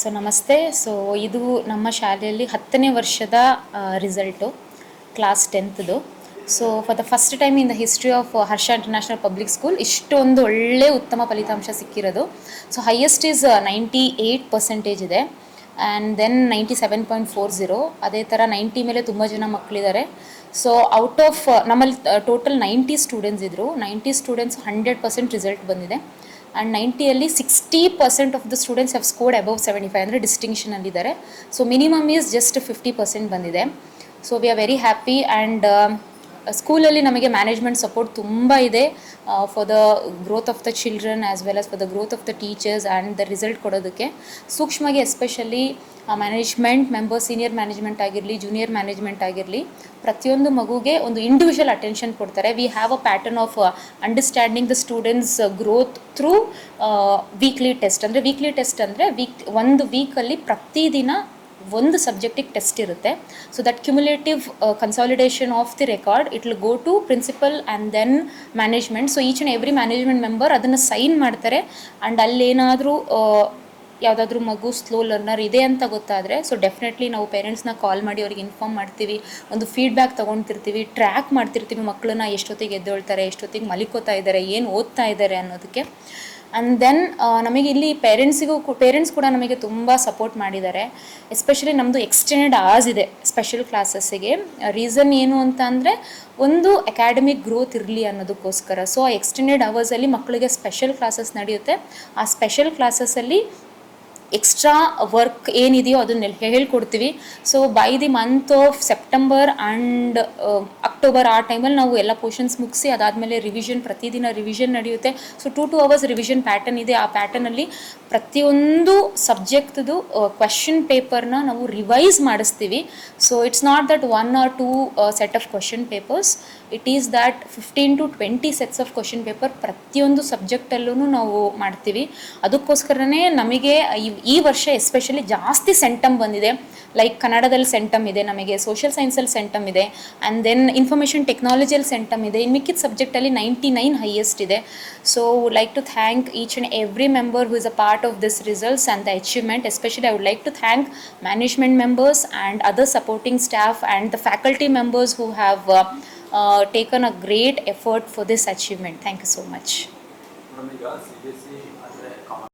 So ನಮಸ್ತೆ. So ಇದು ನಮ್ಮ ಶಾಲೆಯಲ್ಲಿ 10ನೇ ವರ್ಷದ ರಿಸಲ್ಟು, ಕ್ಲಾಸ್ 10ದು. So for the first time in the history of Harsha international public school ಇಷ್ಟೊಂದು ಒಳ್ಳೆ ಉತ್ತಮ ಫಲಿತಾಂಶ ಸಿಕ್ಕಿರೋದು. ಸೊ ಹೈಯೆಸ್ಟ್ ಈಸ್ 98% ಇದೆ, ಆ್ಯಂಡ್ ದೆನ್ 97.40. ಅದೇ ಥರ 90 ಮೇಲೆ ತುಂಬ ಜನ ಮಕ್ಕಳಿದ್ದಾರೆ. ಸೊ ಔಟ್ ಆಫ್ ನಮ್ಮಲ್ಲಿ ಟೋಟಲ್ 90 ಸ್ಟೂಡೆಂಟ್ಸ್ ಇದ್ದರು. 90 ಸ್ಟೂಡೆಂಟ್ಸ್ 100% ರಿಸಲ್ಟ್ ಬಂದಿದೆ. ಆ್ಯಂಡ್ 90ಯಲ್ಲಿ 60% of the students have scored above 75, ಅಂದರೆ ಡಿಸ್ಟಿಂಕ್ಷನಲ್ಲಿದ್ದಾರೆ. ಸೊ ಮಿನಿಮಮ್ ಈಸ್ ಜಸ್ಟ್ 50% ಬಂದಿದೆ. So we are very happy. And ಸ್ಕೂಲಲ್ಲಿ ನಮಗೆ ಮ್ಯಾನೇಜ್ಮೆಂಟ್ ಸಪೋರ್ಟ್ ತುಂಬ ಇದೆ for the growth of the children as well as for the growth of the teachers and the result ಕೊಡೋದಕ್ಕೆ. ಸೂಕ್ಷ್ಮವಾಗಿ especially management members, senior management ಆಗಿರಲಿ, junior management ಆಗಿರಲಿ, ಪ್ರತಿಯೊಂದು ಮಗುಗೆ ಒಂದು ಇಂಡಿವಿಜುವಲ್ ಅಟೆನ್ಷನ್ ಕೊಡ್ತಾರೆ. We have a pattern of understanding the students growth through weekly test. ಅಂದರೆ weekly test ಅಂದರೆ ಒಂದು ವೀಕಲ್ಲಿ ಪ್ರತಿದಿನ ಒಂದು ಸಬ್ಜೆಕ್ಟಿಗೆ ಟೆಸ್ಟ್ ಇರುತ್ತೆ. So that cumulative consolidation of the record it will go to principal and then management. So each and every management member ಅದನ್ನು sign ಮಾಡ್ತಾರೆ. ಆ್ಯಂಡ್ ಅಲ್ಲೇನಾದರೂ ಯಾವುದಾದ್ರೂ ಮಗು ಸ್ಲೋ ಲರ್ನರ್ ಇದೆ ಅಂತ ಗೊತ್ತಾದರೆ, ಸೊ ಡೆಫಿನೆಟ್ಲಿ ನಾವು ಪೇರೆಂಟ್ಸ್ನ ಕಾಲ್ ಮಾಡಿ ಅವ್ರಿಗೆ ಇನ್ಫಾರ್ಮ್ ಮಾಡ್ತೀವಿ, ಒಂದು ಫೀಡ್ಬ್ಯಾಕ್ ತೊಗೊಳ್ತಿರ್ತೀವಿ, ಟ್ರ್ಯಾಕ್ ಮಾಡ್ತಿರ್ತೀವಿ ಮಕ್ಕಳನ್ನ ಎಷ್ಟೊತ್ತಿಗೆ ಎದ್ದೇಳ್ತಾರೆ, ಎಷ್ಟೊತ್ತಿಗೆ ಮಲಿಕೋತಾ ಇದ್ದಾರೆ, ಏನು ಓದ್ತಾ ಇದ್ದಾರೆ ಅನ್ನೋದಕ್ಕೆ. ಆ್ಯಂಡ್ ದೆನ್ ನಮಗೆ ಇಲ್ಲಿ ಪೇರೆಂಟ್ಸ್ ಕೂಡ ನಮಗೆ ತುಂಬ ಸಪೋರ್ಟ್ ಮಾಡಿದ್ದಾರೆ. ಎಸ್ಪೆಷಲಿ ನಮ್ಮದು ಎಕ್ಸ್ಟೆಂಡೆಡ್ ಅವರ್ಸ್ ಇದೆ ಸ್ಪೆಷಲ್ ಕ್ಲಾಸಸ್ಸಿಗೆ. ರೀಸನ್ ಏನು ಅಂತ ಅಂದರೆ, ಒಂದು ಅಕಾಡೆಮಿಕ್ ಗ್ರೋತ್ ಇರಲಿ ಅನ್ನೋದಕ್ಕೋಸ್ಕರ. ಸೊ ಆ ಎಕ್ಸ್ಟೆಂಡೆಡ್ ಅವರ್ಸಲ್ಲಿ ಮಕ್ಕಳಿಗೆ ಸ್ಪೆಷಲ್ ಕ್ಲಾಸಸ್ ನಡೆಯುತ್ತೆ. ಆ ಸ್ಪೆಷಲ್ ಕ್ಲಾಸಸ್ಸಲ್ಲಿ ಎಕ್ಸ್ಟ್ರಾ ವರ್ಕ್ ಏನಿದೆಯೋ ಅದನ್ನೆಲ್ಲ ಹೇಳ್ಕೊಡ್ತೀವಿ. So by the month of September and October ಆ ಟೈಮಲ್ಲಿ ನಾವು ಎಲ್ಲ ಪೋರ್ಷನ್ಸ್ ಮುಗಿಸಿ ಅದಾದಮೇಲೆ ಪ್ರತಿದಿನ ರಿವಿಷನ್ ನಡೆಯುತ್ತೆ. ಸೊ 2 hours ರಿವಿಷನ್ ಪ್ಯಾಟರ್ನ್ ಇದೆ. ಆ ಪ್ಯಾಟರ್ನಲ್ಲಿ ಪ್ರತಿಯೊಂದು ಸಬ್ಜೆಕ್ಟ್ದು ಕ್ವೆಶ್ಚನ್ ಪೇಪರ್ನ ನಾವು ರಿವೈಸ್ ಮಾಡಿಸ್ತೀವಿ. So it's not that 1 or 2 set of question papers, it is that 15 to 20 sets of question paper ಪ್ರತಿಯೊಂದು ಸಬ್ಜೆಕ್ಟಲ್ಲೂ ನಾವು ಮಾಡ್ತೀವಿ. ಅದಕ್ಕೋಸ್ಕರನೇ ನಮಗೆ ಈ ವರ್ಷ ಎಸ್ಪೆಷಲಿ ಜಾಸ್ತಿ ಸೆಂಟಮ್ ಬಂದಿದೆ. ಲೈಕ್ ಕನ್ನಡದಲ್ಲಿ ಸೆಂಟಮ್ ಇದೆ, ನಮಗೆ ಸೋಷಿಯಲ್ ಸೈನ್ಸಲ್ಲಿ ಸೆಂಟಮ್ ಇದೆ, ಆ್ಯಂಡ್ ದೆನ್ ಇನ್ಫಾರ್ಮೇಷನ್ ಟೆಕ್ನಾಲಜಿಯಲ್ಲಿ ಸೆಂಟಮ್ ಇದೆ. ಇನ್ನು ಮಿಕ್ಕಿದ ಸಬ್ಜೆಕ್ಟಲ್ಲಿ 99 ಹೈಯೆಸ್ಟ್ ಇದೆ. So would like to thank each and every member who is a part of this results and the achievement. Especially I would like to thank management members and other supporting staff and the faculty members who have taken a great effort for this achievement. Thank you so much. ಈಗ CBSE